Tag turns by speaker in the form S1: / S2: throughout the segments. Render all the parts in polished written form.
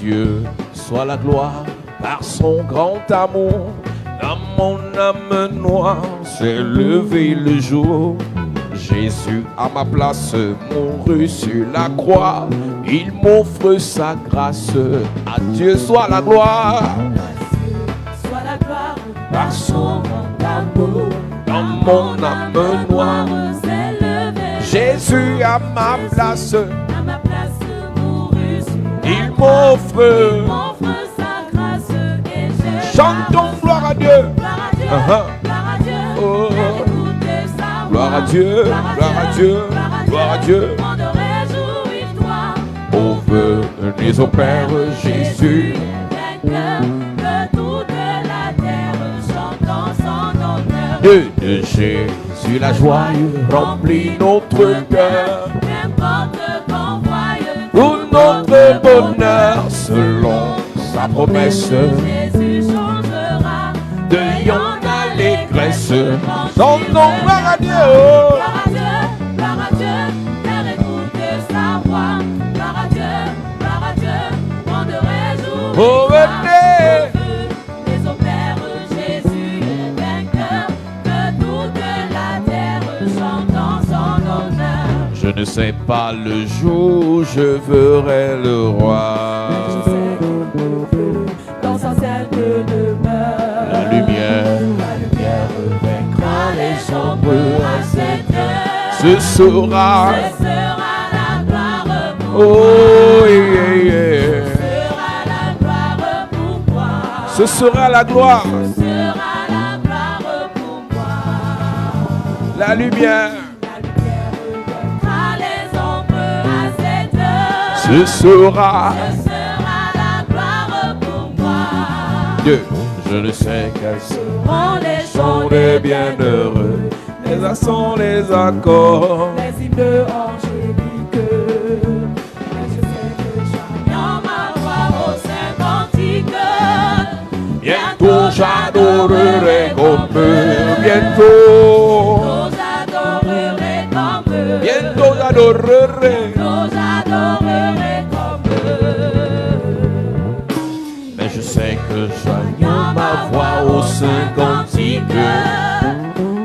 S1: Dieu soit la gloire par son grand amour. Dans mon âme noire s'est levé le jour. Jésus à ma place mourut sur la croix. Il m'offre sa grâce. À Dieu soit la gloire.
S2: Soit la gloire
S1: Par son
S2: grand amour.
S1: dans mon âme noire.
S2: s'est levé.
S1: Jésus à ma place,
S2: À ma place mourut sur la
S1: il
S2: croix.
S1: m'offre.
S2: M'offre sa grâce et je
S1: Chantons gloire à Dieu.
S2: Gloire à Dieu,
S1: Uh-huh.
S2: gloire à Dieu,
S1: Oh.
S2: écoutez sa
S1: Gloire à
S2: voix.
S1: Dieu, gloire à Dieu, gloire à Dieu.
S2: Monde réjouis-toi.
S1: Oh, venez au Père Jésus.
S2: Vainqueur de toute la terre, chantons son honneur.
S1: De Jésus la joie remplit notre cœur.
S2: Qu'importe qu'on voie
S1: Pour notre bonheur, selon sa promesse,
S2: Jésus changera.
S1: veillons l'allégresse. Chantons
S2: Chantons
S1: gloire à Dieu.
S2: gloire à Dieu, faire écouter sa voix. Gloire à Dieu, monde réjouis.
S1: Oh, venez.
S2: Les Père Jésus est vainqueur de toute la terre, chantons son honneur.
S1: Je ne sais pas le jour où je verrai le roi.
S2: Dans sa sainte demeure,
S1: La lumière
S2: vaincra les ombres à cette heure.
S1: ce sera.
S2: Ce sera la gloire pour
S1: Oh, yeah, yeah.
S2: sera la gloire pour moi.
S1: Ce sera la gloire.
S2: Sera la gloire pour moi.
S1: La lumière.
S2: La lumière vaincra les ombres à cette heure.
S1: Ce sera.
S2: Ce sera la gloire pour moi.
S1: Dieu, je ne sais quels
S2: Seront les
S1: sont
S2: chants
S1: les bienheureux. Les accents, les accords.
S2: les hymnes angéliques. Mais je sais que chacun ma voix au saint cantique.
S1: Bientôt j'adorerai comme eux. Bientôt.
S2: J'adorerai comme eux.
S1: Bientôt j'adorerai.
S2: J'adorerai comme eux.
S1: Mais je sais que j'allume ma voix au saint cantique.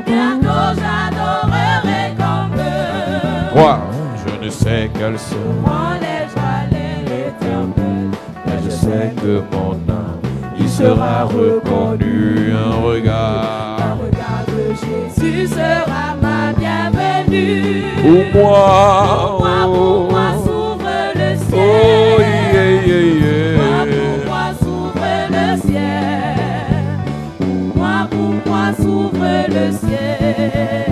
S2: Bientôt j'adorerai comme eux.
S1: Moi, je ne sais quelles sont.
S2: Moi les joies, l'éternel.
S1: Mais je sais que mon âme, il sera reconnu. Un regard
S2: Un regard de Jésus sera ma bienvenue.
S1: pour moi.
S2: Pour moi s'ouvre le ciel.
S1: Oh, yeah, yeah,
S2: Pour moi
S1: yeah.
S2: s'ouvre le ciel. Pour moi s'ouvre le ciel.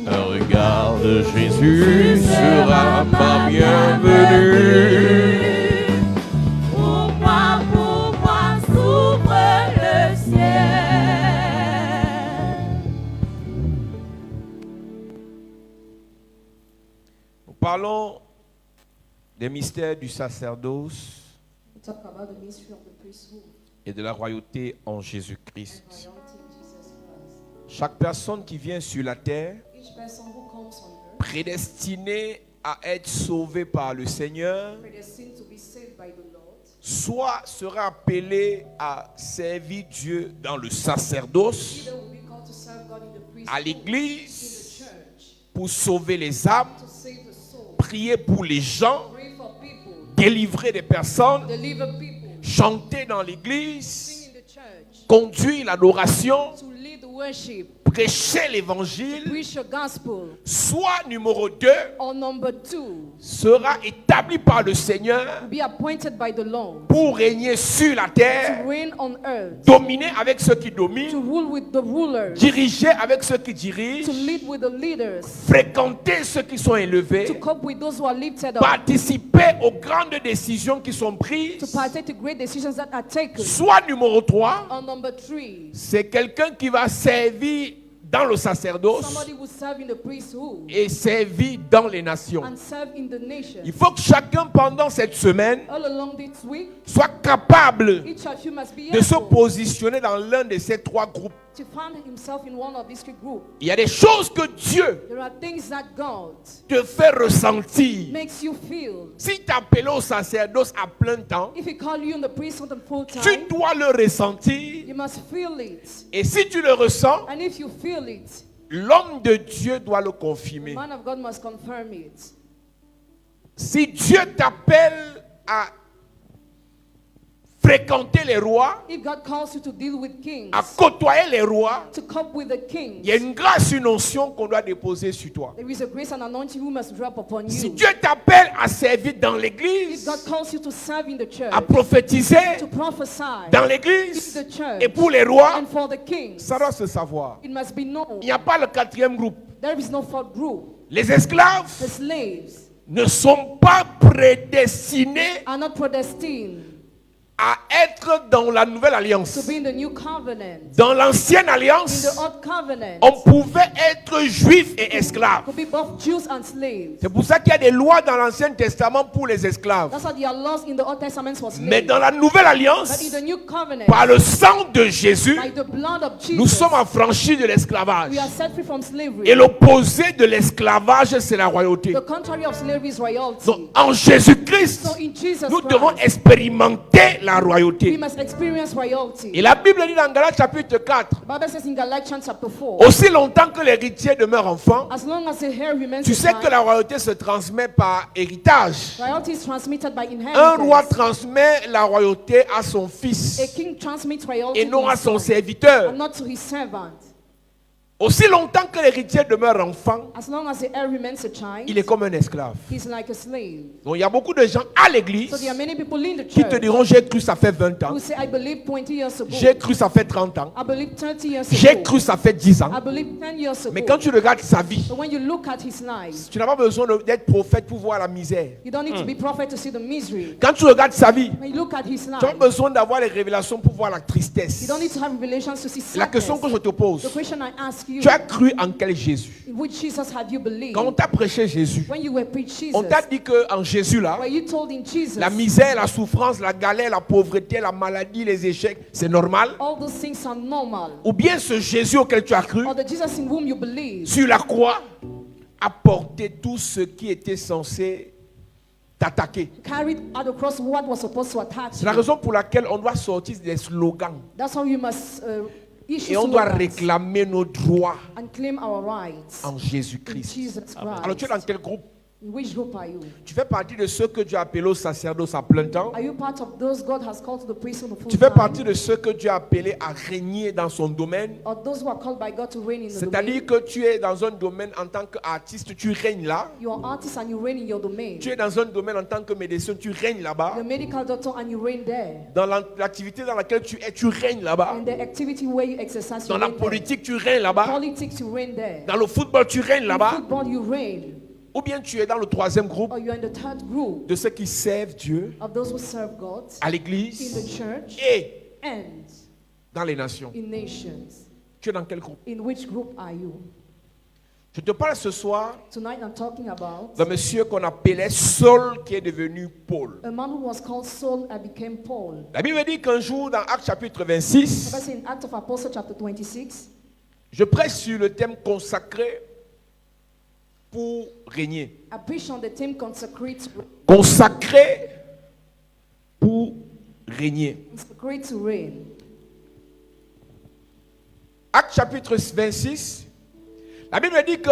S1: Un regard de Jésus sera ma bienvenue.
S2: Pour moi s'ouvre le ciel.
S1: Nous parlons des mystères du sacerdoce
S2: We talk about the mystery of the priesthood
S1: et de la royauté en Jésus-Christ.
S2: and royalty in Jesus Christ.
S1: Chaque personne qui vient sur la terre,
S2: Each person who comes on earth
S1: prédestinée à être sauvée par le Seigneur,
S2: predestined to be saved by the Lord,
S1: soit sera appelée à servir Dieu dans le sacerdoce,
S2: either will be called to serve God in the
S1: à
S2: priesthood, in
S1: l'église,
S2: the church,
S1: pour sauver les âmes,
S2: to save the soul,
S1: prier pour les gens,
S2: pray for people,
S1: délivrer des personnes,
S2: deliver people,
S1: chanter dans l'église,
S2: sing in the church,
S1: conduire l'adoration,
S2: to lead the worship,
S1: prêcher l'évangile,
S2: preach the gospel.
S1: soit numéro 2,
S2: Or number 2,
S1: sera établi par le Seigneur
S2: be appointed by the Lord
S1: pour régner sur la
S2: to
S1: terre,
S2: reign on earth,
S1: dominer avec ceux qui
S2: to
S1: dominent,
S2: rule with the rulers,
S1: diriger avec ceux qui
S2: to
S1: dirigent,
S2: lead with the leaders,
S1: fréquenter ceux qui sont
S2: to
S1: élevés,
S2: cope with those who are lifted up,
S1: participer aux grandes décisions qui sont
S2: to
S1: prises.
S2: partake the great decisions that are taken.
S1: Soit numéro 3,
S2: Or number 3,
S1: c'est quelqu'un qui va servir dans le sacerdoce
S2: somebody who serve in the priesthood
S1: et servi dans les nations.
S2: and serve in the nation.
S1: Il faut que chacun pendant cette semaine
S2: All along this week,
S1: soit capable
S2: each of you must be
S1: de se
S2: able
S1: positionner dans l'un de ces trois groupes.
S2: to find himself in one of these three groups.
S1: Il y a des choses que Dieu
S2: There are things that God
S1: te fait ressentir.
S2: makes you feel.
S1: Si tu appelé au sacerdoce à plein temps,
S2: If he call you in the priesthood and full
S1: tu
S2: time,
S1: dois le ressentir.
S2: you must feel it.
S1: Et si tu le ressens,
S2: And if you feel it,
S1: l'homme de Dieu doit le confirmer.
S2: man of God must confirm it.
S1: Si Dieu t'appelle à fréquenter les rois,
S2: If God calls you to deal with kings,
S1: à côtoyer les rois,
S2: to cope with the kings,
S1: il y a une grâce, une onction qu'on doit déposer sur toi.
S2: there is a grace and anointing who must drop upon
S1: Si
S2: you.
S1: Dieu t'appelle à servir dans
S2: If
S1: l'église,
S2: God calls you to serve in the church,
S1: à prophétiser
S2: to prophesy
S1: dans
S2: in
S1: l'église
S2: the church,
S1: et pour les rois,
S2: and for the kings,
S1: ça doit se savoir.
S2: it must be known.
S1: Il n'y a pas le quatrième groupe.
S2: There is no fourth group.
S1: Les esclaves
S2: The slaves
S1: ne sont pas prédestinés
S2: are not predestined
S1: à être dans la nouvelle
S2: to
S1: alliance.
S2: be in the new covenant.
S1: Dans l'ancienne
S2: In
S1: alliance,
S2: the old covenant,
S1: on pouvait être juif et esclave.
S2: could be both Jews and slaves.
S1: C'est pour ça qu'il y a des lois dans l'Ancien Testament pour les esclaves.
S2: That's why there are laws in the Old Testament for slaves.
S1: Mais dans la nouvelle
S2: But in
S1: alliance,
S2: the new covenant,
S1: par le sang de Jésus,
S2: by the blood of Jesus,
S1: nous sommes affranchis de l'esclavage.
S2: we are set free from slavery.
S1: Et l'opposé de l'esclavage, c'est la royauté.
S2: The contrary of slavery is royalty.
S1: Donc, en Jésus-Christ,
S2: So in Jesus
S1: nous devons
S2: Christ,
S1: expérimenter la
S2: we
S1: royauté.
S2: must experience royalty.
S1: Et la Bible dit dans Galates chapitre 4,
S2: The Bible says in Galatians chapter 4,
S1: aussi longtemps que l'héritier demeure enfant,
S2: as long as the heir remains
S1: tu
S2: a
S1: sais que
S2: child,
S1: la royauté se transmet par héritage.
S2: royalty is transmitted by
S1: Un roi
S2: inheritance.
S1: transmet la royauté à son
S2: A
S1: fils
S2: king transmits royalty
S1: et non
S2: to
S1: à
S2: his
S1: son
S2: son,
S1: serviteur.
S2: and not to his servant.
S1: Aussi longtemps que l'héritier demeure enfant,
S2: As long as the heir remains a child,
S1: il est comme un esclave.
S2: he's like a slave.
S1: Donc il y a beaucoup de gens à l'église
S2: So there are many people in the
S1: qui te
S2: church
S1: diront j'ai cru ça fait 20 ans,
S2: who say, I believe 20 years ago.
S1: j'ai cru ça fait 30 ans,
S2: I believe 30 years
S1: j'ai
S2: ago.
S1: cru ça fait 10 ans.
S2: I believe 10 years ago.
S1: Mais quand tu regardes sa vie,
S2: But when you look at his life,
S1: tu n'as pas besoin d'être prophète pour voir la misère.
S2: you don't need to be prophet to see the misery.
S1: Quand tu regardes sa vie,
S2: When you look at his
S1: tu n'as pas
S2: life,
S1: besoin d'avoir les révélations pour voir la
S2: you
S1: tristesse.
S2: don't need to have revelations to see
S1: La question que
S2: sadness.
S1: je te pose,
S2: The question I ask you,
S1: tu as cru en quel Jésus?
S2: in which Jesus have you believed?
S1: Quand on t'a prêché Jésus,
S2: When you were preached
S1: on
S2: Jesus,
S1: t'a dit qu'en Jésus là,
S2: were you told in Jesus,
S1: la misère, la souffrance, la galère, la pauvreté, la maladie, les échecs, c'est normal?
S2: all those things are normal?
S1: Ou bien ce Jésus auquel tu as cru,
S2: Or the Jesus in whom you believe
S1: sur la croix, a porté tout ce qui était censé t'attaquer?
S2: carried at the cross what was supposed to attack
S1: C'est la
S2: you?
S1: raison pour laquelle on doit sortir des slogans
S2: That's how you must issue
S1: et on doit
S2: slogans
S1: réclamer nos droits
S2: and claim our rights
S1: en
S2: in
S1: Jésus-Christ.
S2: Jesus
S1: Alors tu es dans
S2: Christ.
S1: quel groupe?
S2: In which group are you?
S1: Tu fais partie de ceux que Dieu a appelés au sacerdoce à plein temps?
S2: Are you part of those God has called to the priesthood of full
S1: Tu fais
S2: time?
S1: partie de ceux que Dieu a appelés à régner dans son domaine?
S2: Or those who are called by God to reign in the
S1: C'est-à-dire
S2: domain?
S1: que tu es dans un domaine en tant qu'artiste, tu règnes là.
S2: You are artist and you reign in your domain.
S1: Tu es dans un domaine en tant que médecin, tu règnes là-bas.
S2: You're a medical doctor and you reign there.
S1: Dans l'activité dans laquelle tu es, tu règnes là-bas.
S2: And the activity where you exercise, you
S1: Dans la
S2: reign there.
S1: politique, tu règnes là-bas.
S2: Politics, you reign there.
S1: Dans le football, tu règnes
S2: In
S1: là-bas.
S2: football, you reign.
S1: Ou bien tu es dans le troisième groupe
S2: Or you're in the third group
S1: de ceux qui servent Dieu
S2: of those who serve God
S1: à
S2: in the
S1: l'église
S2: church
S1: et
S2: and
S1: dans les nations.
S2: in nations.
S1: Tu es dans quel groupe?
S2: In which group are you?
S1: Je te parle ce soir
S2: Tonight I'm talking about
S1: d'un monsieur qu'on appelait Saul qui est devenu Paul.
S2: a man who was called Saul and became Paul.
S1: La Bible dit qu'un jour dans Actes chapitre
S2: The
S1: 26,
S2: Bible says in Acts of Apostles chapter 26,
S1: je prêche sur le thème consacré pour régner.
S2: I preach on the theme consecrate
S1: Consacré pour régner.
S2: to reign.
S1: Actes chapitre 26, la Bible dit que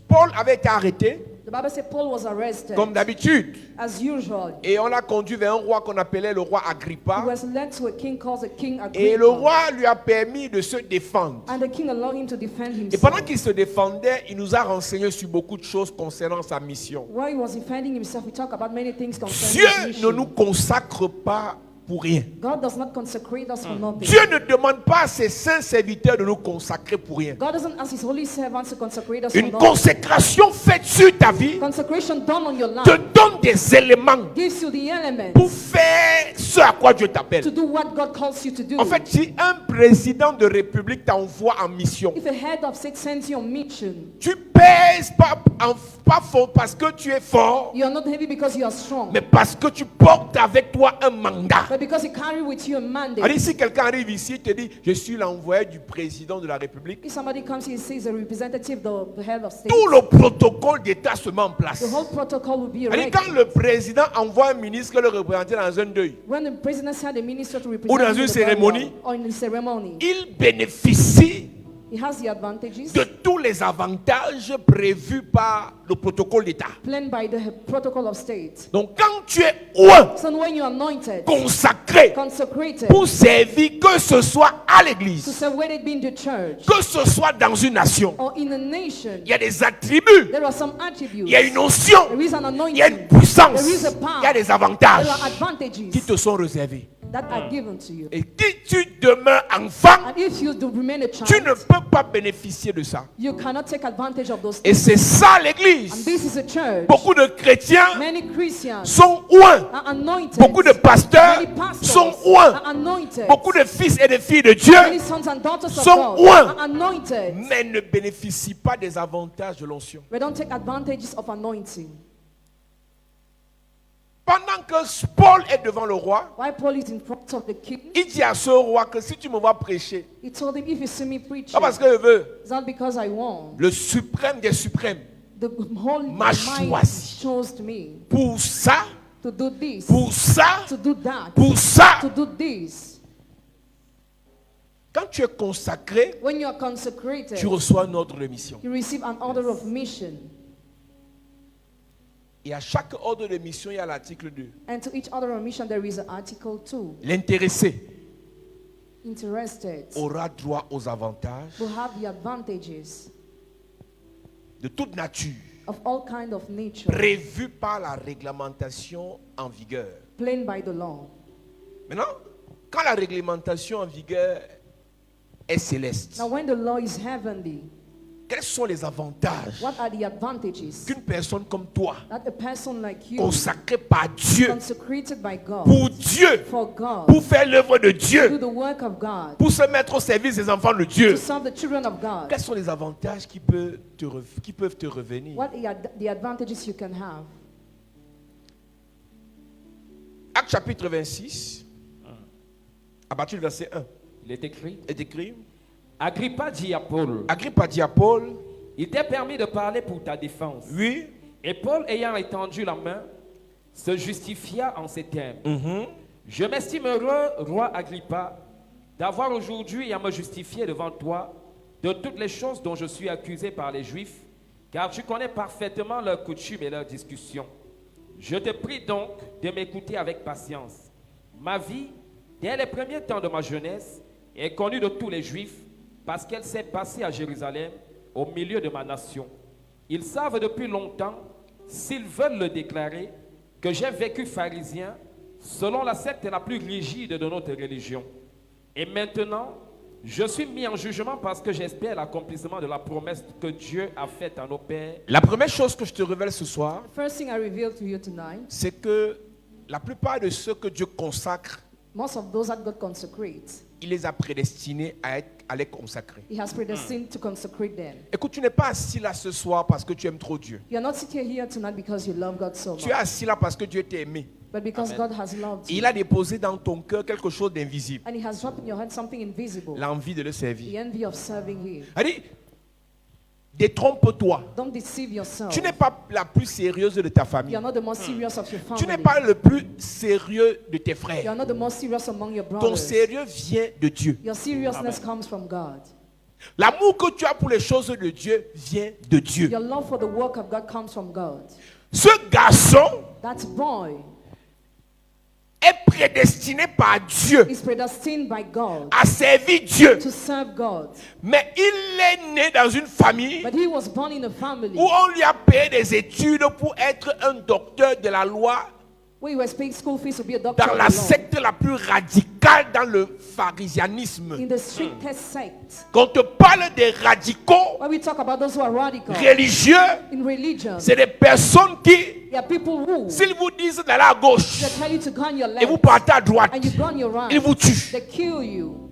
S1: Paul avait été arrêté,
S2: The Bible says Paul was arrested
S1: comme d'habitude,
S2: as usual.
S1: et on l'a conduit vers un roi qu'on appelait le roi
S2: He
S1: Agrippa,
S2: was led to a king called the King
S1: et le
S2: Agrippa.
S1: roi lui a permis de se défendre.
S2: And the king allowed him to defend
S1: Et
S2: himself.
S1: pendant qu'il se défendait, il nous a renseigné sur beaucoup de choses concernant sa mission.
S2: While he was defending himself, we talk about many things
S1: Dieu
S2: concerning his
S1: ne nous
S2: mission.
S1: consacre pas pour rien.
S3: God does not consecrate us for nothing.
S1: Dieu ne demande pas à ses saints serviteurs de nous consacrer pour rien.
S3: God doesn't ask his holy servants to consecrate us for
S1: Une
S3: nothing.
S1: consécration faite sur ta vie
S3: Consecration done on your
S1: te
S3: life
S1: donne des éléments
S3: gives you the elements
S1: pour faire ce à quoi Dieu
S3: to
S1: t'appelle.
S3: do what God calls you to do.
S1: En fait, si un président de république t'envoie en mission,
S3: If a head of state sends you on mission,
S1: tu pèses pas fort parce que tu es fort,
S3: you are not heavy because you are strong,
S1: mais parce que tu portes avec toi un mandat.
S3: but because you carry with you a mandate.
S1: Allez, si quelqu'un arrive ici et te dit, je suis l'envoyé du président de la République,
S3: If somebody comes here and says a representative, the head of state,
S1: tout le protocole d'État se met en place.
S3: the whole protocol will be
S1: Allez,
S3: erected.
S1: quand le président envoie un ministre le représenter dans un deuil,
S3: When the president had a minister to
S1: Ou
S3: represent
S1: dans
S3: him
S1: une
S3: in the
S1: cérémonie,
S3: burial or in the ceremony,
S1: il bénéficie
S3: he has the advantages
S1: de tous les avantages prévus par le protocole d'État.
S3: planned by the protocol of state.
S1: Donc quand tu es oint,
S3: So when you are anointed,
S1: consacré
S3: consecrated
S1: pour servir, que ce soit à
S3: to
S1: l'église,
S3: serve, whether it be in the church
S1: que ce soit dans une nation,
S3: or in a nation,
S1: il y a des attributs,
S3: there are some attributes.
S1: il y a une onction,
S3: There is an
S1: il y a une
S3: anointing.
S1: puissance,
S3: There is a power.
S1: il y a des
S3: There
S1: avantages
S3: are
S1: qui
S3: advantages
S1: te sont réservés.
S3: that are given to you.
S1: Et si tu demeures enfant,
S3: And if you do remain a
S1: tu
S3: child,
S1: ne peux pas bénéficier de ça.
S3: you cannot take advantage of those
S1: Et
S3: things.
S1: c'est ça
S3: And
S1: l'église.
S3: this is a church.
S1: Beaucoup de chrétiens
S3: Many Christians
S1: sont oints.
S3: are anointed.
S1: Beaucoup de pasteurs
S3: Many pastors
S1: sont oints.
S3: are anointed.
S1: Beaucoup de fils et de filles de Dieu,
S3: Many sons and daughters of
S1: sont
S3: God
S1: oints.
S3: are anointed.
S1: mais ne bénéficient pas des avantages de l'onction.
S3: We don't take advantages of anointing.
S1: Pendant que Paul est devant le roi,
S3: While Paul is in front of the king,
S1: il dit à ce roi que si tu me vois prêcher,
S3: he told him, if you see me preaching,
S1: pas parce que je veux,
S3: it's not because I want.
S1: le suprême des suprêmes,
S3: The Holy
S1: m'a
S3: Mind
S1: choisi.
S3: chose me
S1: pour ça,
S3: to do this,
S1: pour ça,
S3: to do that,
S1: pour ça,
S3: to do this.
S1: quand tu es consacré,
S3: When you are consecrated,
S1: tu reçois un ordre de mission.
S3: you receive an order of mission.
S1: Et à chaque ordre de mission, il y a l'article 2.
S3: And to each order of mission, there is an article 2.
S1: L'intéressé
S3: Interested
S1: aura droit aux avantages
S3: will have the advantages
S1: de toute nature
S3: of all kind of nature
S1: prévus par la réglementation en vigueur.
S3: planned by the law.
S1: Maintenant, quand la réglementation en vigueur est céleste,
S3: Now, when the law is heavenly,
S1: quels sont les avantages
S3: what are the advantages
S1: qu'une personne comme toi,
S3: that a person like you,
S1: consacrée par Dieu,
S3: consecrated by God,
S1: pour Dieu,
S3: for God,
S1: pour faire l'œuvre de
S3: do
S1: Dieu,
S3: the work of God,
S1: pour se mettre au service des enfants de Dieu,
S3: to serve the children of God?
S1: quels sont les avantages qui peuvent te revenir?
S3: What are the advantages you can have?
S1: Acte chapitre 26, à partir du verset 1,
S4: Il est écrit,
S1: est écrit,
S4: Agrippa dit à Paul,
S1: Agrippa dit à Paul,
S4: il t'est permis de parler pour ta défense.
S1: oui,
S4: Et Paul, ayant étendu la main, se justifia en ces termes. Je m'estime heureux, roi Agrippa, d'avoir aujourd'hui à me justifier devant toi de toutes les choses dont je suis accusé par les Juifs, car tu connais parfaitement leurs coutumes et leurs discussions. Je te prie donc de m'écouter avec patience. Ma vie, dès les premiers temps de ma jeunesse, est connue de tous les Juifs, parce qu'elle s'est passée à Jérusalem, au milieu de ma nation. Ils savent depuis longtemps, s'ils veulent le déclarer, que j'ai vécu pharisien selon la secte la plus rigide de notre religion. Et maintenant, je suis mis en jugement parce que j'espère l'accomplissement de la promesse que Dieu a faite à nos pères.
S1: la première chose que je te révèle ce soir,
S3: The first thing I reveal to you tonight,
S1: c'est que la plupart de ceux que Dieu consacre,
S3: most of those that God consecrates,
S1: il les a prédestinés à les consacrer.
S3: He has predestined to consecrate them.
S1: Écoute, tu n'es pas assis là ce soir parce que tu aimes trop Dieu.
S3: You are not sitting here tonight because you love God so
S1: Tu es
S3: much,
S1: assis là parce que Dieu t'a aimé.
S3: but because God has loved
S1: Et
S3: you.
S1: il a déposé dans ton cœur quelque chose d'invisible.
S3: And He has dropped in your heart something invisible,
S1: L'envie de le
S3: the
S1: servir.
S3: envy of serving Him.
S1: Allez, détrompe-toi.
S3: Don't deceive yourself.
S1: Tu n'es pas la plus sérieuse de ta
S3: You
S1: famille.
S3: are not the most serious of your
S1: Tu n'es
S3: family.
S1: pas le plus sérieux de tes
S3: You
S1: frères.
S3: are not the most serious among your
S1: Ton
S3: brothers.
S1: sérieux vient de Dieu.
S3: Your seriousness comes from God.
S1: L'amour que tu as pour les choses de Dieu vient de Dieu.
S3: Your love for the work of God comes from God.
S1: Ce garçon
S3: That boy
S1: est prédestiné par Dieu
S3: is predestined by God
S1: à servir Dieu.
S3: to serve God.
S1: Mais il est né dans une famille
S3: But he was born in a family
S1: où on lui a payé des études pour être un docteur de la loi
S3: We were paying school fees to be a doctor.
S1: Dans la secte la plus radicale, dans le pharisianisme.
S3: In the strictest sect.
S1: Quand on te parle des radicaux
S3: When we talk about those who are radical
S1: religieux,
S3: in religion,
S1: c'est des personnes qui,
S3: there are people who
S1: s'ils vous disent d'aller à gauche
S3: they tell you to go on your
S1: et vous
S3: left
S1: partez à droite,
S3: and you go on your right.
S1: ils vous tuent.
S3: They kill you.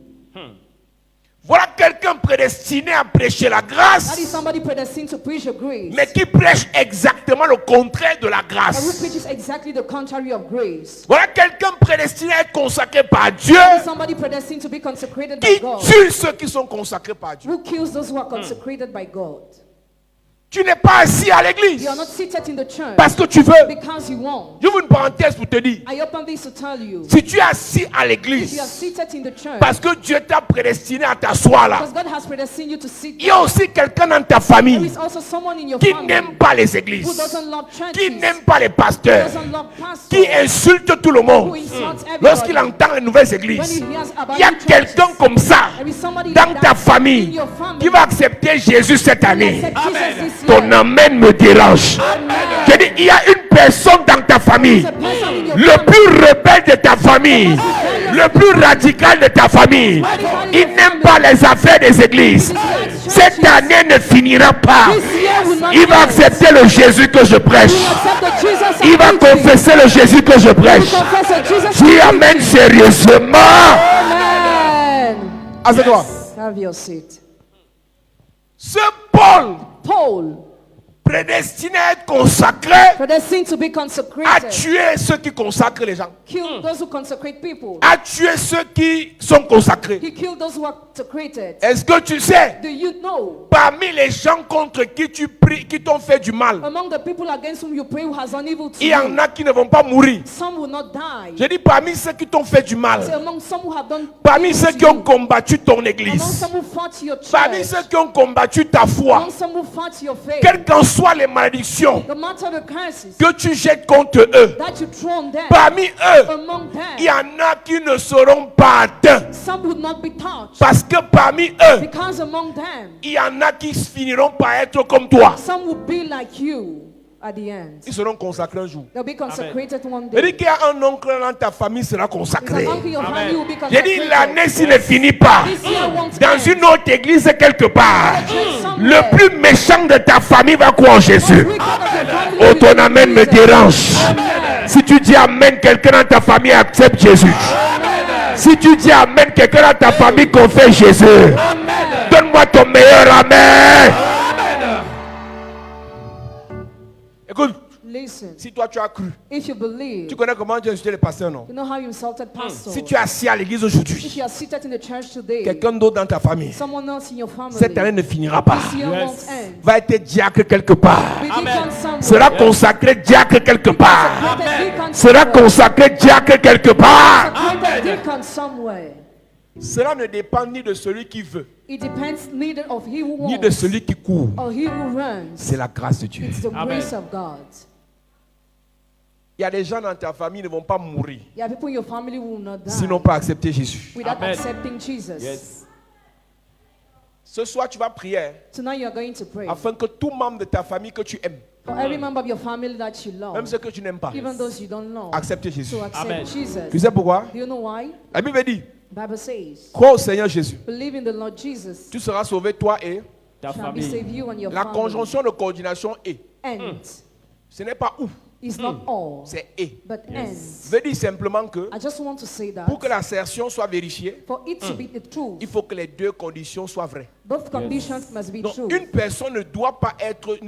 S1: Voilà quelqu'un prédestiné à prêcher la
S3: That is
S1: grâce,
S3: somebody predestined to preach a grace.
S1: mais qui prêche exactement le contraire de la
S3: And who
S1: grâce.
S3: preaches exactly the contrary of grace.
S1: Voilà quelqu'un prédestiné à être consacré par Dieu,
S3: That is somebody predestined to be consecrated by
S1: qui
S3: God.
S1: tue ceux qui sont consacrés par Dieu.
S3: Who kills those who are consecrated by God.
S1: Tu n'es pas assis à l'église
S3: You are not seated in the church
S1: parce que tu veux.
S3: because you want.
S1: J'ouvre une parenthèse pour te dire,
S3: I open this to tell you.
S1: si tu es assis à
S3: If you are
S1: l'église
S3: seated in the church,
S1: parce que Dieu t'a prédestiné à t'asseoir là,
S3: because God has predestined you to sit
S1: il y a aussi quelqu'un dans ta
S3: there
S1: famille
S3: is also someone in your
S1: qui
S3: family
S1: n'aime pas les
S3: who
S1: églises,
S3: doesn't love
S1: qui
S3: churches,
S1: n'aime pas les
S3: who
S1: pasteurs,
S3: doesn't love
S1: qui
S3: pastors,
S1: insulte tout le
S3: who
S1: monde.
S3: insults
S1: Lorsqu'il
S3: everybody.
S1: entend les nouvelles
S3: When
S1: églises,
S3: he hears about
S1: il y a
S3: new
S1: quelqu'un
S3: churches,
S1: comme ça
S3: there is somebody
S1: dans
S3: like
S1: ta
S3: that
S1: famille
S3: in your family
S1: qui va accepter Jésus cette année.
S3: accept Jesus this
S1: Ton
S3: year.
S1: amen me dérange. Je dis, il y a une personne dans ta famille,
S3: There's a person in your
S1: le
S3: family.
S1: plus rebelle de ta famille, le plus radical de ta famille. Il n'aime pas les affaires des églises. Cette année ne finira pas.
S3: This year will not
S1: Il va
S3: end.
S1: accepter le Jésus que je prêche.
S3: Accept the Jesus
S1: Il va
S3: I'm preaching.
S1: confesser le Jésus que je prêche.
S3: Confess the Jesus
S1: Dis
S3: I'm
S1: amen
S3: preaching.
S1: sérieusement.
S3: Amen.
S1: Assieds-toi.
S3: Have your seat.
S1: Ce Paul,
S3: Paul,
S1: prédestiné à être consacré,
S3: predestined to be
S1: a
S3: consecrated,
S1: tué ceux qui consacrent les gens.
S3: killed those who consecrate people.
S1: A tué ceux qui sont consacrés.
S3: He killed those who are consecrated.
S1: Est-ce que tu sais,
S3: Do you know,
S1: parmi les gens contre qui tu pries, qui t'ont fait du mal,
S3: among the people against whom you pray who has done evil to
S1: il y en
S3: you,
S1: a qui ne vont pas mourir.
S3: some will not die.
S1: Je dis parmi ceux qui t'ont fait du
S3: Say,
S1: mal,
S3: among some who have done
S1: parmi
S3: evil
S1: ceux
S3: to
S1: qui ont
S3: you,
S1: combattu ton
S3: among
S1: église,
S3: some who fought your
S1: parmi
S3: church,
S1: ceux qui ont combattu ta foi,
S3: among some who fought your faith,
S1: quelles qu'en soient les malédictions
S3: no matter the curses
S1: que tu jettes contre eux,
S3: that you throw on them,
S1: parmi eux,
S3: among
S1: il y
S3: them,
S1: en a qui ne seront pas atteints.
S3: some would not be touched,
S1: Parce que parmi eux,
S3: because among them,
S1: il y en a qui finiront par être comme toi.
S3: some will be like you at the end.
S1: Ils seront consacrés un jour.
S3: They'll be consecrated one
S1: Je dis
S3: day.
S1: qu'il y a un oncle dans ta famille qui sera
S3: It's
S1: consacré.
S3: an uncle in your family will be
S1: J'ai
S3: consecrated.
S1: dit l'année s'il ne finit pas
S3: This year won't
S1: dans
S3: end.
S1: une autre église quelque part.
S3: Somewhere.
S1: Le plus méchant de ta famille va croire en Jésus.
S3: Wicked of your family
S1: Oh,
S3: will
S1: ton
S3: be
S1: amen me
S3: Jesus.
S1: dérange.
S3: Amen.
S1: Si tu dis amen, quelqu'un dans ta famille accepte Jésus. Si tu dis amen, quelqu'un dans ta famille confesse Jésus. Donne-moi ton meilleur amen. Écoute,
S3: Listen,
S1: si toi tu as cru,
S3: if you believe,
S1: tu connais comment tu as insulté les pasteurs, non?
S3: you know how you insulted pastor.
S1: Si tu es assis à l'église
S3: If
S1: aujourd'hui,
S3: you are seated in the church today,
S1: quelqu'un d'autre dans ta famille,
S3: someone else in your family,
S1: cette année ne finira pas.
S3: this year won't end.
S1: Va être diacre quelque part.
S3: Be deacon somewhere.
S1: Sera consacré diacre quelque part.
S3: Consecrated deacon
S1: Sera
S3: somewhere.
S1: consacré diacre quelque part.
S3: Consecrated deacon somewhere.
S1: Cela ne dépend ni de celui qui veut,
S3: It depends neither of he who
S1: ni
S3: wants
S1: de celui qui court.
S3: or he who runs.
S1: C'est la grâce de Dieu.
S3: It's the grace of God.
S1: Il y a des gens dans ta famille qui ne vont pas mourir
S3: There are people in your family who will not die
S1: s'ils n'ont pas accepté Jésus.
S3: without
S4: Amen.
S3: accepting Jesus.
S4: Yes.
S1: Ce soir, tu vas prier
S3: Tonight you are going to pray
S1: afin que tout membre de ta famille que tu aimes,
S3: for every member of your family that you
S1: même
S3: love,
S1: ceux que tu n'aimes pas,
S3: even those you don't know,
S1: accepte Jésus.
S3: to accept
S4: Amen.
S1: Tu
S3: Jesus.
S1: sais pourquoi?
S3: Do you know why?
S1: La Bible dit,
S3: The Bible says,
S1: crois au Seigneur Jésus.
S3: believe in the Lord Jesus,
S1: Tu seras sauvé, toi et...
S4: Ta
S3: shall be
S4: famille.
S3: saved you and your
S1: La
S3: family.
S1: conjonction de coordination est.
S3: And
S1: Ce n'est pas ou,
S3: it's not all,
S1: c'est et.
S3: but and.
S1: Veut dire simplement que
S3: I just want to say that
S1: pour que l'assertion soit vérifiée,
S3: for it to be the truth,
S1: il faut que les deux conditions soient vraies.
S3: both conditions must be
S1: Donc
S3: true.
S1: une personne ne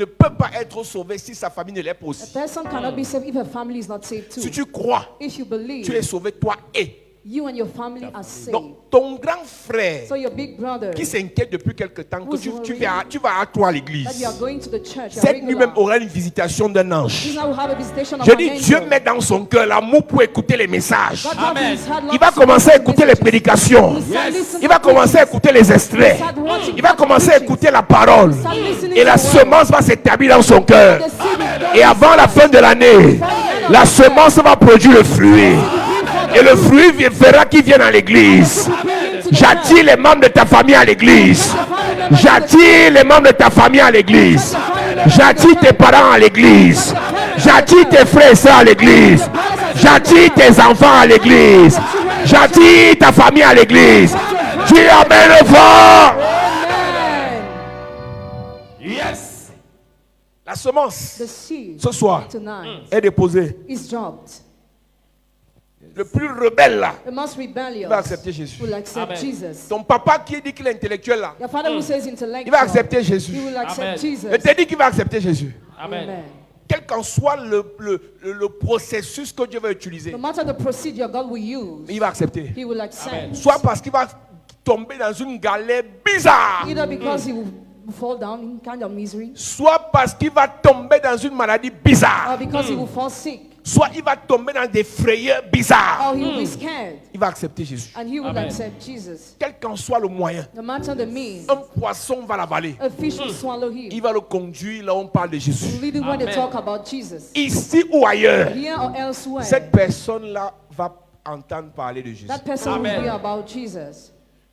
S1: peut pas être sauvée si sa famille ne l'est pas
S3: A
S1: aussi.
S3: person cannot be saved if her family is not saved too.
S1: Si tu crois,
S3: If you
S1: tu es
S3: believe,
S1: sauvé toi et.
S3: you and your family are saved.
S1: Donc ton grand frère
S3: So your big brother
S1: qui s'inquiète depuis quelque temps que
S3: Who's
S1: tu
S3: worried?
S1: vas à toi à
S3: that you
S1: l'église,
S3: are going to the church, you are
S1: cette
S3: regular.
S1: nuit même aura une visitation d'un ange.
S3: This now will have a visitation of
S1: Je
S3: an
S1: dis,
S3: angel.
S1: Dieu met dans son cœur l'amour pour écouter les messages.
S3: God has in his heart
S1: Il va
S3: lots of
S1: commencer à écouter les
S3: messages.
S1: prédications.
S3: He start listening
S1: Il va
S3: to
S1: commencer à
S3: preachings.
S1: écouter les extraits.
S3: Start watching
S1: Il va
S3: God's
S1: commencer à
S3: preachings.
S1: écouter la parole.
S3: Start listening
S1: Et la
S3: to the word.
S1: semence va s'établir dans son cœur.
S3: The seed is going
S1: Et avant la fin de l'année, la semence va produire le fruit. Et le fruit fera qu'il vienne à l'église. J'attire les membres de ta famille à l'église. J'attire les membres de ta famille à l'église. J'attire tes parents à l'église. J'attire tes frères et sœurs à l'église. J'attire tes enfants à l'église. J'attire ta famille à l'église. Tu amènes le fort.
S3: Amen.
S4: Yes.
S1: La semence,
S3: The seed
S1: ce soir,
S3: tonight
S1: est déposée.
S3: is dropped.
S1: Le plus rebelle là,
S3: The most rebellious
S1: il va accepter Jésus.
S3: will accept
S4: Amen.
S3: Jesus.
S1: Ton papa qui dit qu'il est intellectuel là,
S3: Your father who says
S1: il
S3: intellectual,
S1: va accepter Jésus.
S3: he will accept
S4: Amen.
S3: Jesus.
S1: Je te dis qu'il va accepter Jésus.
S4: Amen.
S3: Amen.
S1: Quel qu'en soit le processus que Dieu va utiliser,
S3: No matter the procedure God will use,
S1: il va accepter.
S3: he will accept.
S4: Amen.
S1: Soit parce qu'il va tomber dans une galère bizarre,
S3: Either because he will fall down in kind of misery,
S1: soit parce qu'il va tomber dans une maladie bizarre,
S3: or because he will fall sick,
S1: soit il va tomber dans des frayeurs bizarres.
S3: or he will be scared,
S1: Il va accepter Jésus.
S3: and he will
S4: Amen.
S3: accept Jesus.
S1: Quel qu'en soit le moyen,
S3: No matter the means,
S1: un poisson va l'avaler.
S3: a fish will swallow him.
S1: Il va le conduire là où on parle de Jésus.
S3: Lead it when they
S4: Amen.
S3: talk about Jesus.
S1: Ici ou ailleurs,
S3: Here or elsewhere,
S1: cette personne-là va entendre parler de Jésus.
S3: that person
S4: Amen.
S3: will hear about Jesus.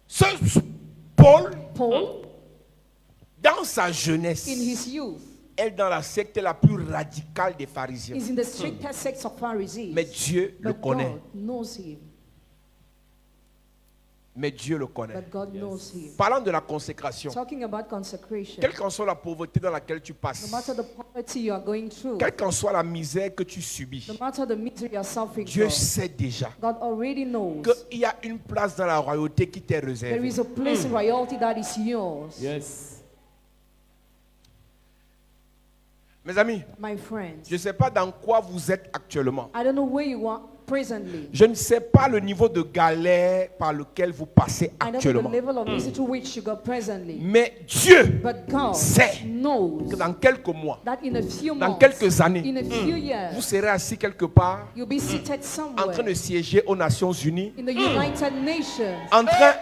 S1: Ce Paul,
S3: Paul,
S1: dans sa
S3: in
S1: jeunesse,
S3: his youth,
S1: est dans la secte la plus radicale des pharisiens.
S3: is in the strictest sects of Pharisees.
S1: Mais Dieu le
S3: But
S1: connaît.
S3: God knows him.
S1: Mais Dieu le connaît.
S3: But God knows him.
S1: Parlant de la consécration,
S3: Talking about consecration,
S1: quelle qu'en soit la pauvreté dans laquelle tu
S3: no
S1: passes,
S3: matter the poverty you are going through,
S1: quelle qu'en soit la misère que tu subis,
S3: no matter the misery you are suffering
S1: Dieu
S3: from,
S1: sait déjà
S3: God already knows
S1: qu'il y a une place dans la royauté qui t'est
S3: there
S1: réservée.
S3: is a place in royalty that is yours.
S4: Yes.
S1: Mes amis,
S3: My friends,
S1: je ne sais pas dans quoi vous êtes actuellement.
S3: I don't know where you are presently.
S1: Je ne sais pas le niveau de galère par lequel vous passez
S3: I don't know
S1: actuellement.
S3: the level of misery to which you go presently.
S1: Mais Dieu,
S3: But God
S1: sait
S3: knows
S1: que dans quelques mois,
S3: that in a few
S1: dans
S3: months,
S1: quelques années,
S3: in a few
S1: vous
S3: years,
S1: serez assis quelque part
S3: you'll be seated
S1: en train de
S3: somewhere
S1: siéger aux Nations Unies,
S3: in the United Nations,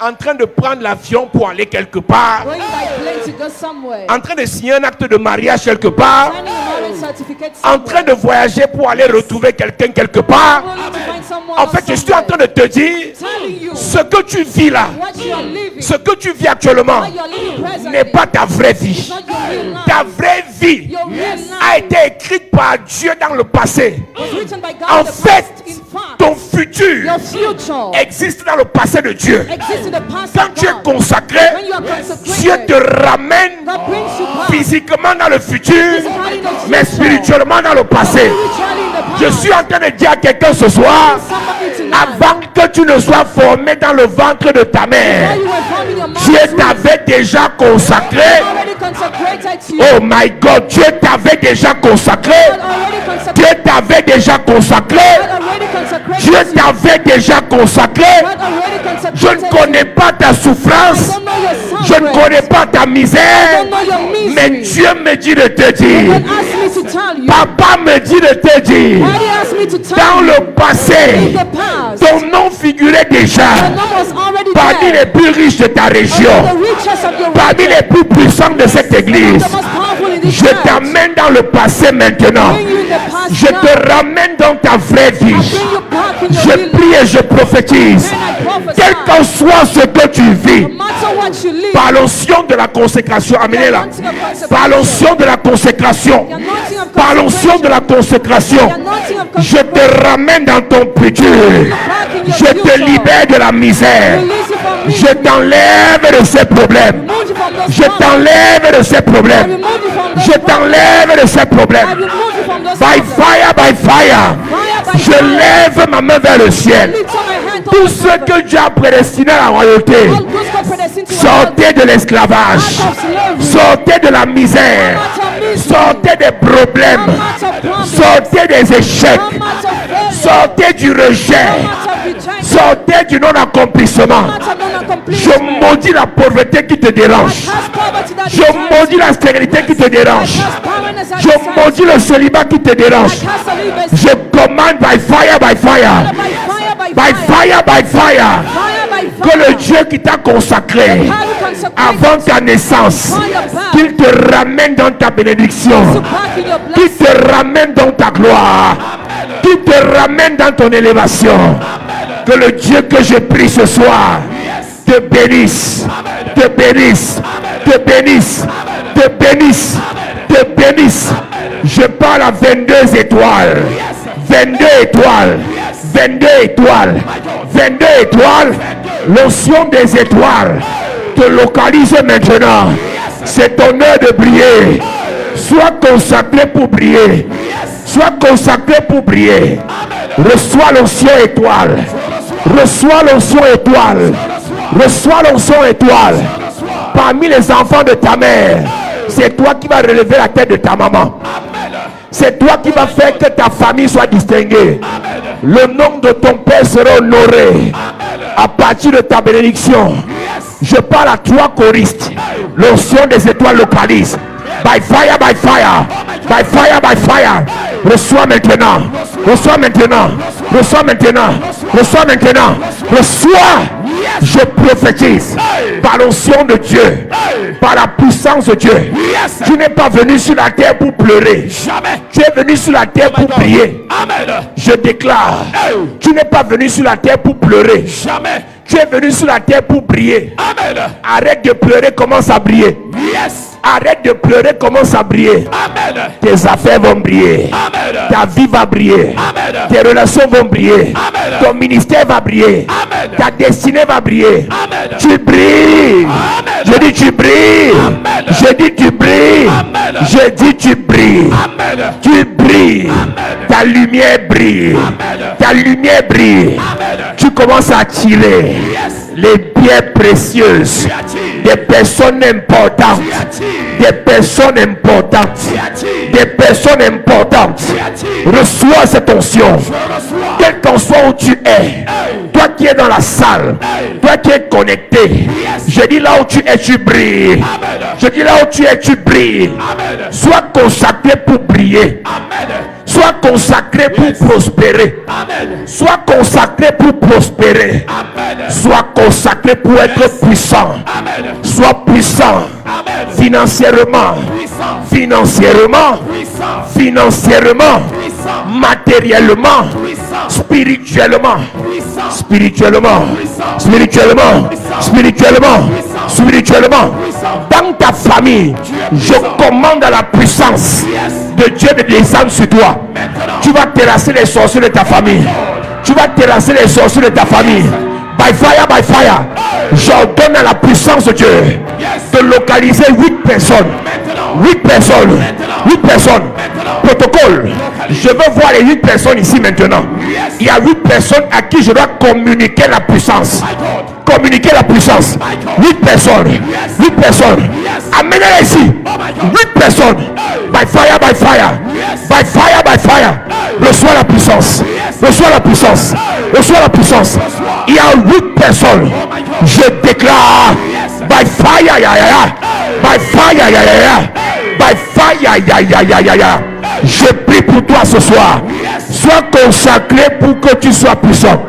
S1: en train de prendre l'avion pour aller quelque part,
S3: going by plane to go somewhere,
S1: en train de signer un acte de mariage quelque part,
S3: signing a marriage certificate
S1: en train
S3: somewhere,
S1: de voyager pour aller retrouver quelqu'un quelque part.
S3: going to find someone
S1: En fait, je suis en train de te dire,
S3: telling you
S1: ce que tu vis là,
S3: what you are living,
S1: ce que tu vis actuellement,
S3: what you are living presently,
S1: n'est pas ta vraie
S3: is
S1: vie.
S3: not your real life.
S1: Ta vraie vie
S3: Your real
S1: a
S3: life
S1: été écrite par Dieu dans le passé.
S3: was written by God
S1: En
S3: in the
S1: fait,
S3: past. In fact,
S1: ton futur
S3: your future
S1: existe dans le passé de Dieu.
S3: exists in the past
S1: Quand
S3: of
S1: tu es
S3: God.
S1: consacré,
S3: When you are
S1: Dieu
S3: consecrated,
S1: te ramène
S3: God brings you back
S1: physiquement dans le futur,
S3: physically in the
S1: mais
S3: future,
S1: spirituellement dans le passé.
S3: spiritually in the past.
S1: Je suis en train de dire à quelqu'un ce soir,
S3: Somebody tonight,
S1: avant que tu ne sois formé dans le ventre de ta
S3: while
S1: mère,
S3: you were forming your
S1: Dieu
S3: mother's womb,
S1: t'avait déjà consacré.
S3: already consecrated to you.
S1: Oh my God, Dieu t'avait déjà consacré.
S3: God already consecrated.
S1: Dieu t'avait déjà consacré.
S3: God already consecrated
S1: Dieu
S3: you.
S1: t'avait déjà consacré.
S3: God already consecrated
S1: Je ne connais pas ta
S3: I
S1: souffrance.
S3: don't know your
S1: Je ne
S3: suffering.
S1: connais pas ta
S3: I
S1: misère.
S3: don't know your misery.
S1: Mais Dieu me dit de te dire.
S3: God asked me to tell you.
S1: Papa me dit de te dire.
S3: Daddy asked me to tell
S1: Dans
S3: you.
S1: le passé,
S3: In the past,
S1: ton nom figurait déjà
S3: your name was already
S1: parmi
S3: there.
S1: les plus riches de ta région,
S3: The richest of your
S1: parmi les plus puissants de cette église.
S3: the most powerful in this
S1: Je
S3: church.
S1: t'amène dans le passé maintenant.
S3: Bring you in the past
S1: Je
S3: now.
S1: te ramène dans ta vraie vie.
S3: Bring you back in your
S1: Je
S3: real
S1: prie et je prophétise.
S3: And I prophesy.
S1: Quel qu'en soit ce que tu vis,
S3: No matter what you live,
S1: par l'onction de la consécration, amenez-la.
S3: the anointing of consecration,
S1: Par l'onction de la consécration,
S3: the anointing of
S1: par l'onction de la consécration,
S3: the anointing of
S1: je te ramène dans ton futur.
S3: back in your
S1: Je te
S3: future.
S1: libère de la misère.
S3: Release you from
S1: Je
S3: misery.
S1: t'enlève de ces problèmes.
S3: Remove you from those
S1: Je
S3: problems.
S1: t'enlève de ces
S3: I
S1: problèmes.
S3: remove you from those
S1: Je
S3: problems.
S1: t'enlève de ces
S3: I
S1: problèmes.
S3: remove you from those
S1: By
S3: problems.
S1: fire, by fire.
S3: Fire by
S1: Je
S3: fire.
S1: lève ma main vers le ciel.
S3: Lift up my hand
S1: Tous
S3: towards
S1: ceux
S3: heaven.
S1: que Dieu a prédestinés à la royauté,
S3: All those God predestined to
S1: sortez de l'esclavage,
S3: out of slavery.
S1: sortez de la misère,
S3: Out of misery.
S1: sortez des problèmes,
S3: Out of problems.
S1: sortez des échecs,
S3: Out of failure.
S1: sortez du rejet,
S3: Out of rejection.
S1: sortez du non-accomplissement.
S3: Out of non-accomplishment.
S1: Je maudis la pauvreté qui te dérange.
S3: Cast poverty that
S1: Je
S3: desires
S1: maudis
S3: you.
S1: la stérilité qui te dérange.
S3: Cast barrenness that
S1: Je
S3: desires
S1: maudis
S3: you.
S1: le célibat qui te dérange.
S3: Cast celibacy.
S1: Je commande by fire, by fire,
S3: By fire, by
S1: by
S3: fire.
S1: fire, by fire,
S3: Fire by
S1: que
S3: fire.
S1: le Dieu qui t'a consacré
S3: How you consecrate
S1: avant ta naissance, qu'il te ramène dans ta bénédiction,
S3: to back in your
S1: qu'il
S3: blessing.
S1: te ramène dans ta gloire, qu'il te ramène dans ton élévation. Que le Dieu que je prie ce soir te bénisse, te bénisse, te bénisse, te bénisse, te
S5: te bénisse. Je parle à 22 étoiles. 22 étoiles. 22 étoiles. 22 étoiles. L'onction des étoiles te localise maintenant. C'est ton heure de briller. Sois consacré pour briller. Sois consacré pour briller. Reçois l'onction étoile. Reçois l'onction étoile. Reçois l'onction étoile. Parmi les enfants de ta mère, c'est toi qui vas relever la tête de ta maman. C'est toi qui vas faire que ta famille soit distinguée. Le nom de ton père sera honoré. À partir de ta bénédiction, je parle à toi choristes. L'onction des étoiles localise. By fire, by fire. By fire, by fire. Reçois maintenant. Reçois maintenant. Reçois maintenant. Reçois maintenant. Reçois. Je prophétise par l'onction de Dieu, par la puissance de Dieu. Tu n'es pas venu sur la terre pour pleurer. Tu es venu sur la terre pour prier. Je déclare, tu n'es pas venu sur la terre pour pleurer. Tu es venu sur la terre pour briller. Arrête de pleurer, commence à briller. Arrête de pleurer, commence à briller. Tes affaires vont briller. Ta vie va briller. Tes relations vont briller. Ton ministère va briller. Ta destinée va briller. Tu brilles. Je dis tu brilles. Je dis tu brilles. Je dis tu brilles. Tu brilles. Ta lumière brille. Ta lumière brille. Tu commences à attirer les pierres précieuses des personnes importantes. Des personnes importantes. Des personnes importantes. Reçois cette onction. Quel qu'en soit où tu es, toi qui es dans la salle, toi qui es connecté, je dis là où tu es, tu brilles. Je dis là où tu es, tu brilles. Sois consacré pour briller. Sois consacré pour prospérer. Sois consacré pour prospérer. Sois consacré pour être puissant. Sois puissant financièrement, financièrement, financièrement, matériellement, spirituellement, spirituellement, spirituellement, spirituellement, spirituellement. Dans ta famille, je commande à la puissance de Dieu de descendre sur toi. Tu vas terrasser les sorciers de ta famille. Tu vas terrasser les sorciers de ta famille. By fire, by fire. J'ordonne à la puissance de Dieu de localiser 8 personnes. 8 personnes. 8 personnes. Protocole. Je veux voir les 8 personnes ici maintenant. Il y a 8 personnes à qui je dois communiquer la puissance. Communiquer la puissance. 8 personnes. 8 personnes. Amenez-les ici. 8 personnes. By fire, by fire. By fire, by fire. Reçois la puissance. Reçois la puissance. Reçois la puissance. Il y a 8 personnes. Je déclare. By fire, ya, ya, ya. By fire, ya, ya, ya. By fire, ya, ya, ya, ya, ya. Je prie pour toi ce soir. Sois consacré pour que tu sois puissant.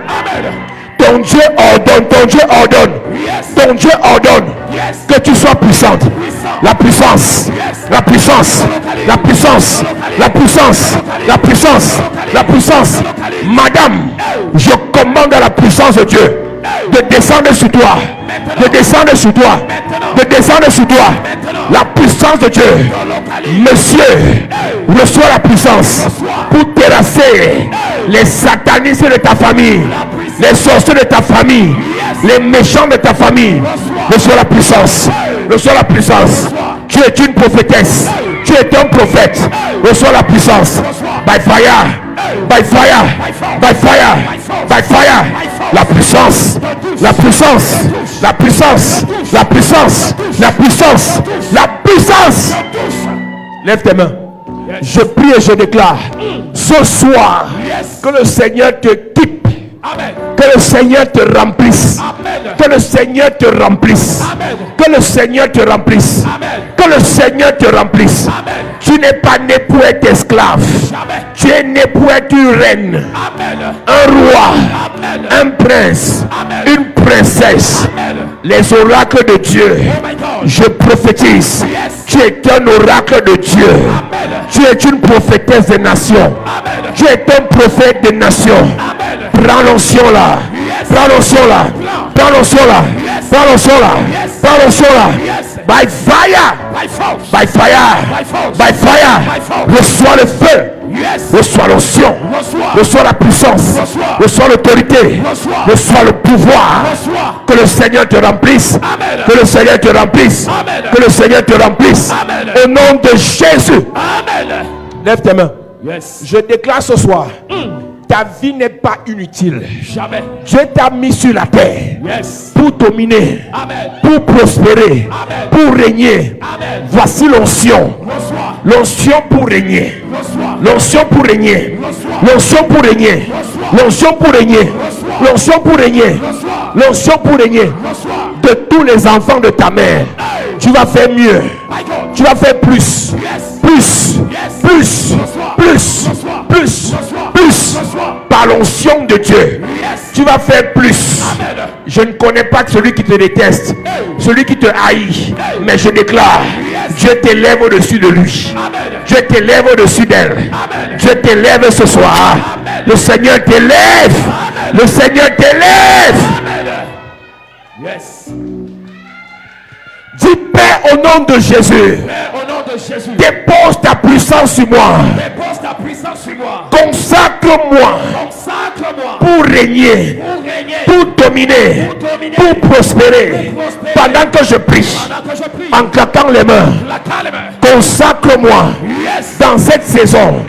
S5: Ton Dieu ordonne, ton Dieu ordonne, ton Dieu ordonne que tu sois puissante. La puissance, la puissance, la puissance, la puissance, la puissance, la puissance. Madame, je commande à la puissance de Dieu de descendre sur toi, de descendre sur toi, de descendre sur toi. La puissance de Dieu. Monsieur, reçois la puissance pour terrasser les satanistes de ta famille, les sorciers de ta famille, les méchants de ta famille. Reçois la puissance. Reçois la puissance. Tu es une prophétesse. Tu es un prophète. Reçois la puissance. By fire. By fire. By fire. By fire. La puissance. La puissance. La puissance. La puissance. La puissance. La puissance. Lève tes mains. Je prie et je déclare ce soir que le Seigneur te quitte. Que le Seigneur te remplisse. Que le Seigneur te remplisse. Que le Seigneur te remplisse. Que le Seigneur te remplisse. Tu n'es pas né pour être esclave. Tu es né pour être une reine, un roi, un prince, une princesse. Les oracles de Dieu, je prophétise. Tu es un oracle de Dieu. Tu es une prophétesse des nations. Tu es un prophète des nations. Prends l'onction là. Prends l'onction là. Prends l'onction là. Prends l'onction là. Prends l'onction là. By fire. By fire. By fire. Reçois le feu. Reçois l'onction. Reçois la puissance. Reçois l'autorité. Reçois le pouvoir. Que le Seigneur te remplisse. Que le Seigneur te remplisse. Que le Seigneur te remplisse. Au nom de Jésus. Lève tes mains. Je déclare ce soir. Ta vie n'est pas inutile.
S4: Jamais.
S5: Dieu t'a mis sur la terre pour dominer, pour prospérer, pour régner. Voici l'onction. L'onction pour régner. L'onction pour régner. L'onction pour régner. L'onction pour régner. L'onction pour régner. L'onction pour régner. De tous les enfants de ta mère, tu vas faire mieux. Tu vas faire plus. Plus. Plus. Plus. Plus. Plus. Par l'onction de Dieu, tu vas faire plus. Je ne connais pas celui qui te déteste, celui qui te haït, mais je déclare, Dieu t'élève au-dessus de lui. Dieu t'élève au-dessus d'elle. Dieu t'élève ce soir. Le Seigneur t'élève. Le Seigneur t'élève. Dis Père au nom de Jésus. Dépose ta puissance sur moi. Consacre-moi pour régner, pour dominer, pour prospérer. Pendant que je prie, en claquant les mains, consacre-moi dans cette saison.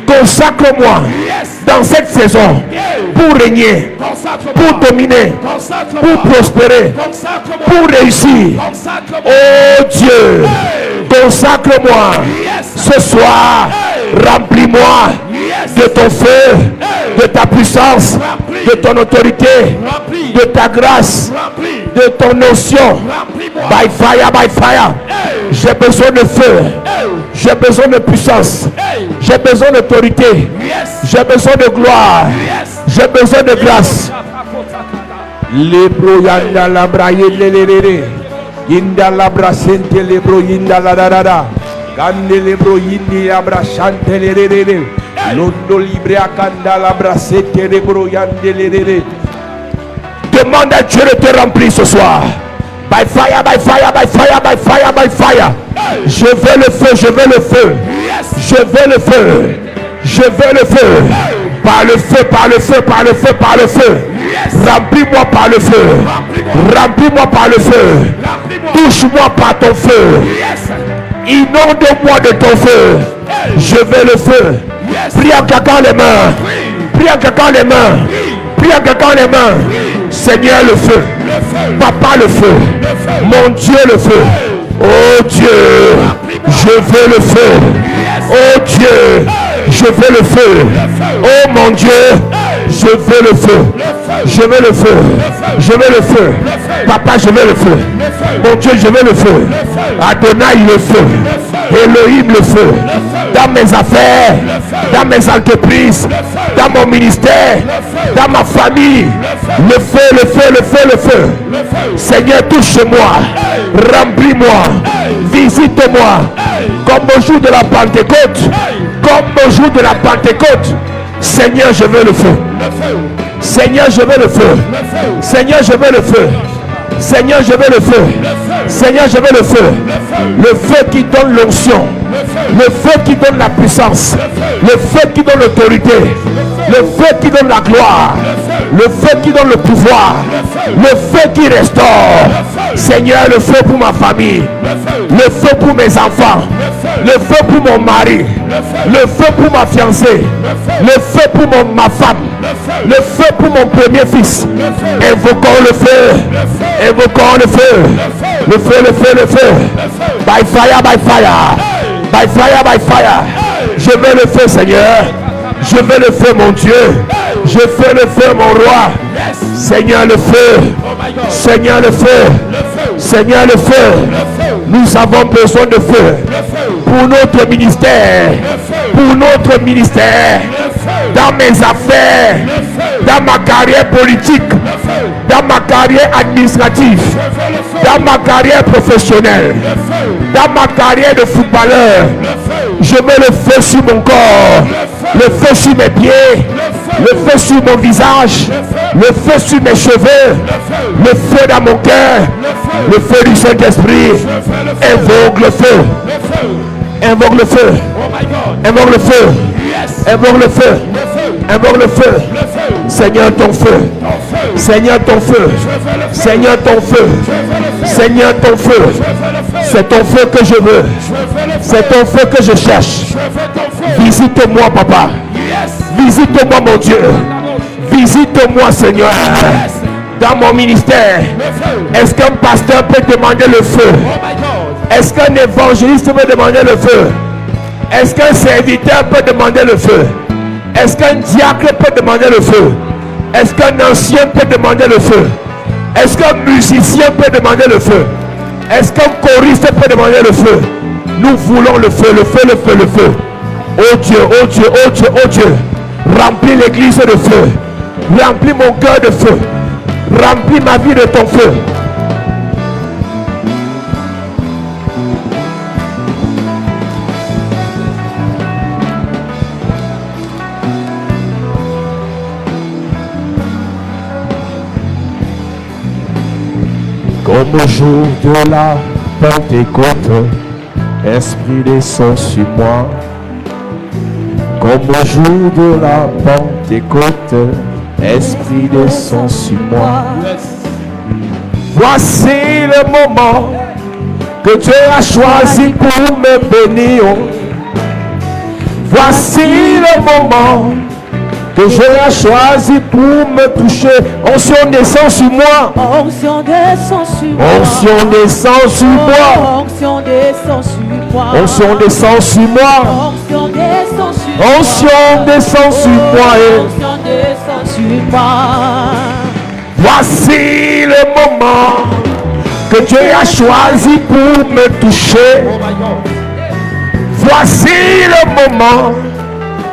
S5: Consacre-moi dans cette saison pour régner, pour dominer, pour prospérer, pour réussir. Oh Dieu, consacre-moi ce soir. Remplis-moi de ton feu, de ta puissance, de ton autorité, de ta grâce, de ton notion. By fire, by fire. J'ai besoin de feu. J'ai besoin de puissance. J'ai besoin d'autorité. J'ai besoin de gloire. J'ai besoin de grâce. Lebro yanda la braille lelelele. Inda la brasente lebro inda la da. Gande lebro indi abra chante lelelele. Londo libre akanda la brasete lebro yande lelele. Demande à Dieu de te remplir ce soir. By fire, by fire, by fire, by fire, by fire. Je veux le feu, je veux le feu. Je veux le feu. Je veux le feu. Par le feu, par le feu, par le feu, par le feu. Remplis-moi par le feu. Remplis-moi par le feu. Touche-moi par ton feu. Inonde-moi de ton feu. Je veux le feu. Prie en claquant les mains. Prie en claquant les mains. Prie en claquant les mains. Seigneur le feu. Papa le feu. Mon Dieu le feu. Oh Dieu, je veux le feu. Oh Dieu, je veux le feu. Oh mon Dieu, je veux le feu. Je veux le feu. Je veux le feu. Papa, je veux le feu. Mon Dieu, je veux le feu. Adonai le feu. Elohim le feu. Dans mes affaires, dans mes entreprises, dans mon ministère, dans ma famille. Le feu, le feu, le feu, le feu. Seigneur, touche-moi. Remplis-moi. Visite-moi. Comme au jour de la Pentecôte. Comme au jour de la Pentecôte. Seigneur, je veux le feu. Seigneur, je veux le feu. Seigneur, je veux le feu. Seigneur, je veux le feu. Seigneur, je veux le feu. Le feu qui donne l'onction. Le feu qui donne la puissance. Le feu qui donne l'autorité. Le feu qui donne la gloire. Le feu qui donne le pouvoir. Le feu qui restaure. Seigneur, le feu pour ma famille. Le feu pour mes enfants. Le feu pour mon mari. Le feu pour ma fiancée. Le feu pour ma femme. Le feu pour mon premier fils. Invoquons le feu. Invoquons le feu. Le feu, le feu, le feu. By fire, by fire. By fire, by fire. Je veux le feu, Seigneur. Je veux le feu, mon Dieu. Je veux le feu, mon roi. Seigneur, le feu. Seigneur, le feu. Seigneur, le feu. Nous avons besoin de feu pour notre ministère. Pour notre ministère. Dans mes affaires. Dans ma carrière politique. Dans ma carrière administrative. Dans ma carrière professionnelle. Dans ma carrière de footballeur. Je mets le feu sur mon corps. Le feu sur mes pieds. le feu sur mon visage, le feu sur mes cheveux, le feu dans mon cœur, le feu du Saint-Esprit. Invoque le feu. Invoque le feu. Invoque le feu. Invoque le feu. Invoque le feu. Seigneur, ton feu. Seigneur, ton feu. Seigneur, ton feu. Seigneur, ton feu. C'est ton feu que je veux. C'est ton feu que je cherche. Visite-moi, papa. Visite-moi, mon Dieu. Visite-moi, Seigneur. Dans mon ministère. Est-ce qu'un pasteur peut demander le feu? Est-ce qu'un évangéliste peut demander le feu? Est-ce qu'un serviteur peut demander le feu? Est-ce qu'un diacre peut demander le feu? Est-ce qu'un ancien peut demander le feu? Est-ce qu'un musicien peut demander le feu? Est-ce qu'un choriste peut demander le feu? Nous voulons le feu, le feu, le feu, le feu. Oh Dieu, oh Dieu, oh Dieu, oh Dieu. Remplis l'église de feu. Remplis mon cœur de feu. Remplis ma vie de ton feu. Comme au jour de la Pentecôte, Esprit descend sur moi. Comme au jour de la Pentecôte, Esprit descend sur moi. Voici le moment que Dieu a choisi pour me bénir. Voici le moment que Dieu a choisi pour me toucher. Onction descend sur moi.
S3: Onction descend sur moi.
S5: Onction descend sur moi.
S3: Onction descend sur moi.
S5: Onction descend sur moi.
S3: Onction descend sur moi.
S5: Onction descend sur moi.
S3: Onction descend sur moi.
S5: Voici le moment que Dieu a choisi pour me toucher. Voici le moment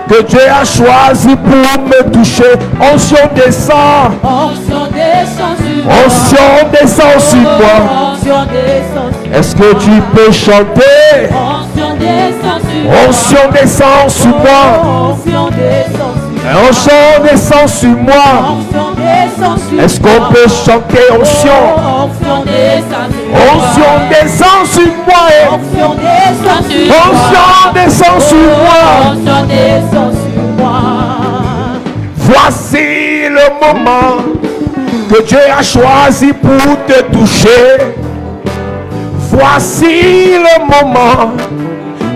S5: que Dieu a choisi pour me toucher. Onction descend.
S3: Onction descend sur moi.
S5: Onction descend sur moi.
S3: Onction descend sur moi.
S5: Est-ce que tu peux chanter?
S3: Onction descend sur moi.
S5: Onction descend sur moi.
S3: Onction descend sur moi.
S5: Onction descend sur moi.
S3: Onction descend sur moi.
S5: Est-ce qu'on peut chanter onction?
S3: Onction descend sur moi.
S5: Onction descend sur moi.
S3: Onction descend sur moi.
S5: Onction descend sur moi.
S3: Onction descend sur moi.
S5: Voici le moment que Dieu a choisi pour te toucher. Voici le moment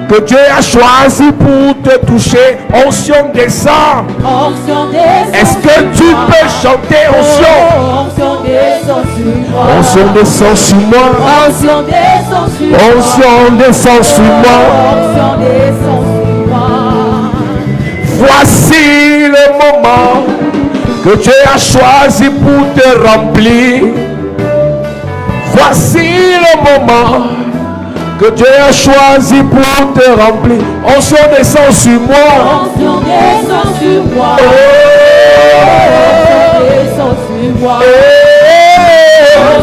S5: que Dieu a choisi pour te toucher. Onction descend.
S3: Onction descend.
S5: Est-ce que tu peux chanter onction?
S3: Onction descend sur moi.
S5: Onction descend sur moi.
S3: Onction descend sur moi.
S5: Onction descend sur moi.
S3: Onction descend sur moi.
S5: Voici le moment que Dieu a choisi pour te remplir. Voici le moment que Dieu a choisi pour te remplir. Onction descend sur moi.
S3: Onction descend sur moi.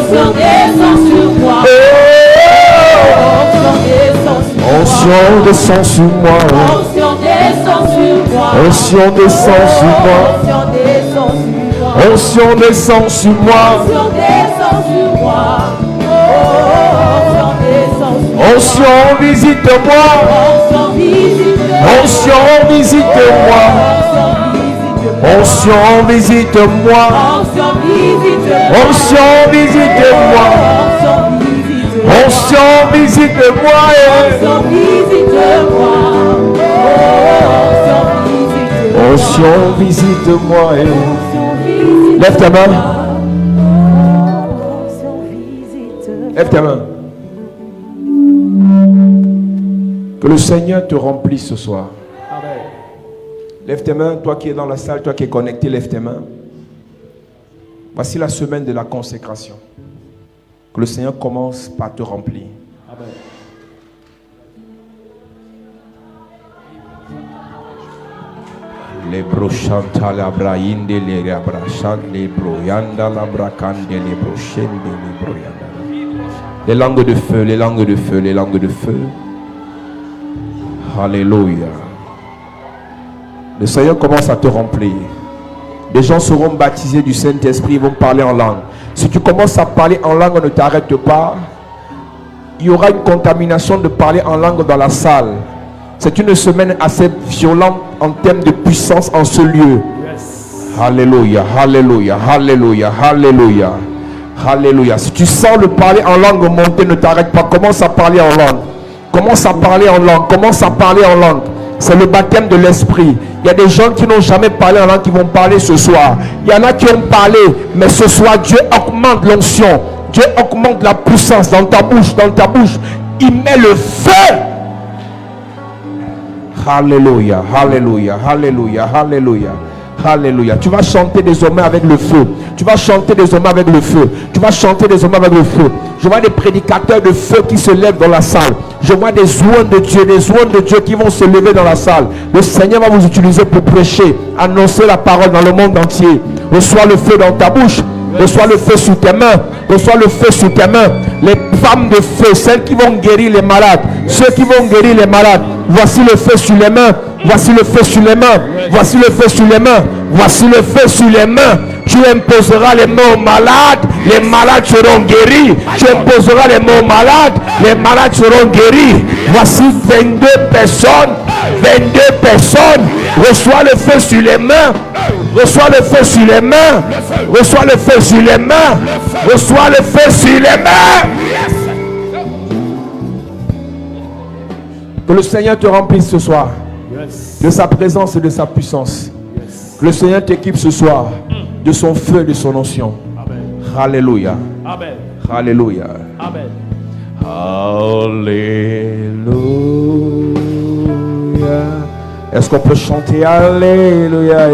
S3: Onction descend sur moi. Onction descend sur moi. Onction descend sur moi.
S5: Onction descend sur moi.
S3: Onction descend sur moi.
S5: Onction descend sur moi.
S3: Onction descend sur moi.
S5: Onction descend sur moi.
S3: Onction descend sur moi.
S5: Onction visite-moi.
S3: Onction visite-moi.
S5: Onction visite-moi.
S3: Onction visite-moi.
S5: Onction visite-moi.
S3: Onction visite-moi.
S5: Onction visite-moi. Lève ta main. Lève ta main. Que le Seigneur te remplisse ce soir. Lève tes mains, toi qui es dans la salle, toi qui es connecté, lève tes mains. Voici la semaine de la consécration. Que le Seigneur commence par te remplir.
S4: Amen.
S1: Les brochanta la brainde les abrachand les broyanda la bracande les brochende les broyanda. Les langues de feu, les langues de feu, les langues de feu. Alléluia.
S5: Le Seigneur commence à te remplir.
S3: des gens seront baptisés du Saint-Esprit, ils vont parler en langue. Si tu commences à parler en langue, ne t'arrête pas. Il y aura une contamination de parler en langue dans la salle. C'est une semaine assez violente en termes de puissance en ce lieu. Alléluia, alléluia, alléluia, alléluia, alléluia. Si tu sens le parler en langue monter, ne t'arrête pas. Commence à parler en langue. Commence à parler en langue. Commence à parler en langue. C'est le baptême de l'esprit. Il y a des gens qui n'ont jamais parlé en langue qui vont parler ce soir. Il y en a qui ont parlé, mais ce soir, Dieu augmente l'onction. Dieu augmente la puissance dans ta bouche, dans ta bouche. Il met le feu. Alléluia, alléluia, alléluia, alléluia. Alléluia. Tu vas chanter désormais avec le feu. Tu vas chanter désormais avec le feu. Tu vas chanter désormais avec le feu. Je vois des prédicateurs de feu qui se lèvent dans la salle. Je vois des oies de Dieu qui vont se lever dans la salle. Le Seigneur va vous utiliser pour prêcher, annoncer la parole dans le monde entier. Reçois le feu dans ta bouche. Reçois le feu sous tes mains. Reçois le feu sous tes mains. Les femmes de feu, celles qui vont guérir les malades, ceux qui vont guérir les malades. Voici le feu sur les mains. Voici le feu sur les mains. Voici le feu sur les mains. Voici le feu sur les mains. Tu imposeras les mains aux malades. Les malades seront guéris. Tu imposeras les mains aux malades. Les malades seront guéris. Voici 22 personnes. 22 personnes. Reçois le feu sur les mains. Reçois le feu sur les mains. Reçois le feu sur les mains. Reçois le feu sur les mains. Que le Seigneur te remplisse ce soir de sa présence et de sa puissance. Que le Seigneur t'équipe ce soir de son feu et de son onction. Alléluia.
S4: Amen.
S3: Alléluia.
S4: Amen.
S3: Alléluia. Est-ce qu'on peut chanter Alléluia?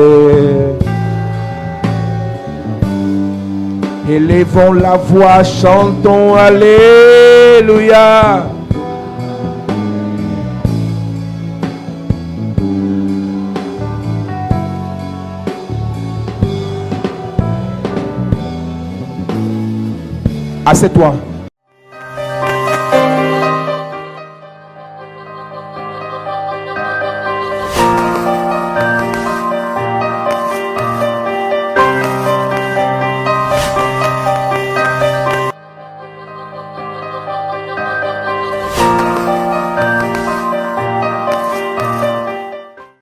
S3: Élevons la voix, chantons Alléluia. Assieds-toi.